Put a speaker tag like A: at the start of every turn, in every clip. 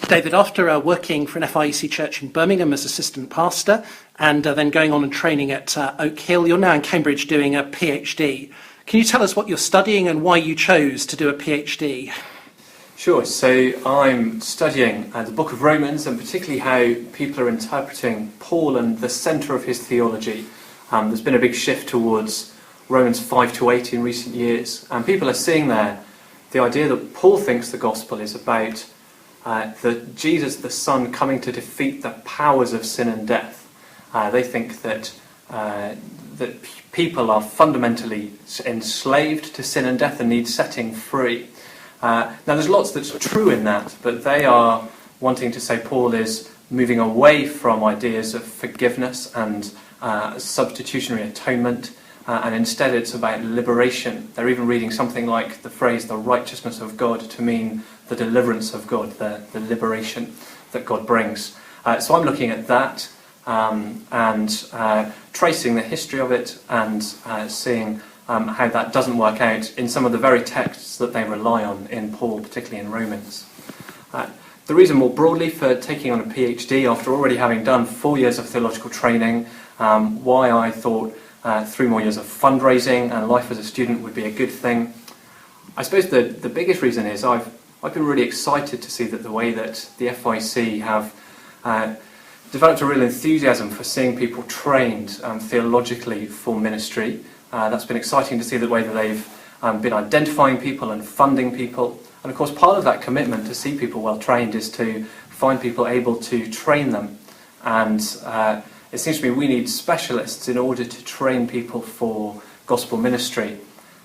A: David, after working for an FIEC church in Birmingham as assistant pastor and then going on and training at Oak Hill, you're now in Cambridge doing a PhD. Can you tell us what you're studying and why you chose to do a PhD?
B: Sure. So I'm studying the book of Romans, and particularly how people are interpreting Paul and the centre of his theology. There's been a big shift towards Romans 5 to 8 in recent years, and people are seeing there the idea that Paul thinks the gospel is about Jesus the Son coming to defeat the powers of sin and death. They think that people are fundamentally enslaved to sin and death and need setting free. Now there's lots that's true in that, but they are wanting to say Paul is moving away from ideas of forgiveness and substitutionary atonement, and instead it's about liberation. They're even reading something like the phrase the righteousness of God to mean the deliverance of God, the liberation that God brings. So I'm looking at that and tracing the history of it and seeing how that doesn't work out in some of the very texts that they rely on in Paul, particularly in Romans. The reason more broadly for taking on a PhD after already having done 4 years of theological training, why I thought 3 more years of fundraising and life as a student would be a good thing. I suppose the biggest reason is I've been really excited to see that the way that the FIEC have developed a real enthusiasm for seeing people trained theologically for ministry. That's been exciting to see the way that they've been identifying people and funding people. And of course part of that commitment to see people well trained is to find people able to train them. And it seems to me we need specialists in order to train people for gospel ministry.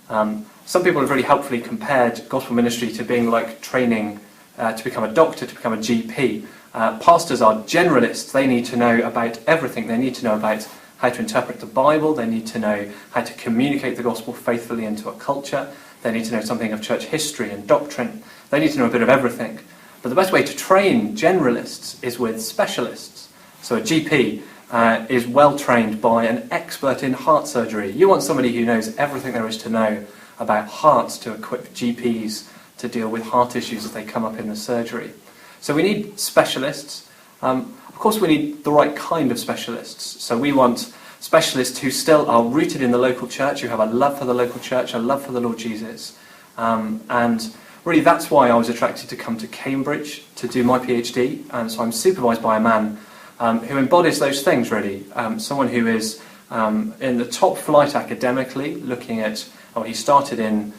B: Some people have really helpfully compared gospel ministry to being like training to become a doctor, to become a GP. Pastors are generalists. They need to know about everything. They need to know about how to interpret the Bible. They need to know how to communicate the gospel faithfully into a culture. They need to know something of church history and doctrine. They need to know a bit of everything. But the best way to train generalists is with specialists. So a GP is well trained by an expert in heart surgery. You want somebody who knows everything there is to know about hearts to equip GPs to deal with heart issues as they come up in the surgery. So we need specialists. Of course we need the right kind of specialists. So we want specialists who still are rooted in the local church, who have a love for the local church, a love for the Lord Jesus. And really that's why I was attracted to come to Cambridge to do my PhD. And so I'm supervised by a man who embodies those things really. Someone who is in the top flight academically, looking at, he started in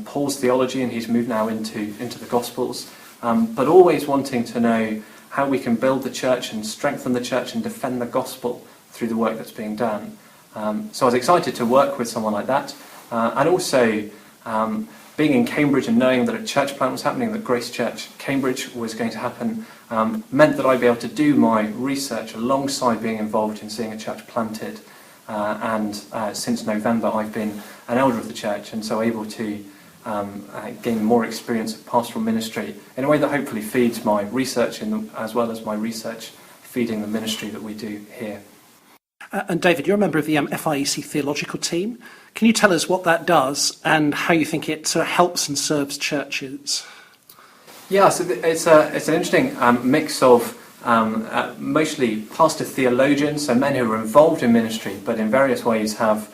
B: Paul's theology and he's moved now into the Gospels, but always wanting to know how we can build the church and strengthen the church and defend the gospel through the work that's being done. So I was excited to work with someone like that, and also being in Cambridge and knowing that a church plant was happening, that Grace Church Cambridge was going to happen, meant that I'd be able to do my research alongside being involved in seeing a church planted. And since November I've been an elder of the church, and so able to gain more experience of pastoral ministry in a way that hopefully feeds my research as well as my research feeding the ministry that we do here.
A: And David, you're a member of the FIEC Theological Team. Can you tell us what that does and how you think it helps and serves churches?
B: Yeah, so it's an interesting mix of mostly pastor theologians, so men who are involved in ministry but in various ways have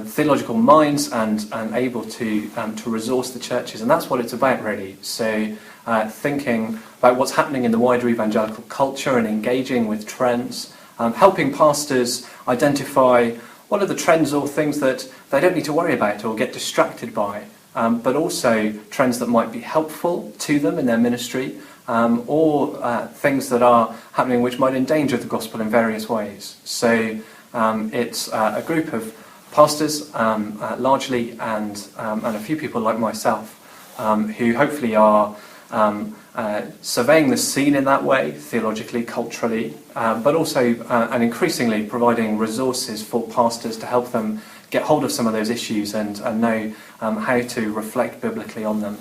B: theological minds and able to resource the churches, and that's what it's about really. So thinking about what's happening in the wider evangelical culture and engaging with trends, helping pastors identify what are the trends or things that they don't need to worry about or get distracted by, but also trends that might be helpful to them in their ministry, or things that are happening which might endanger the gospel in various ways. So it's a group of pastors largely and a few people like myself who hopefully are surveying the scene in that way, theologically, culturally, but also and increasingly providing resources for pastors to help them get hold of some of those issues and know how to reflect biblically on them.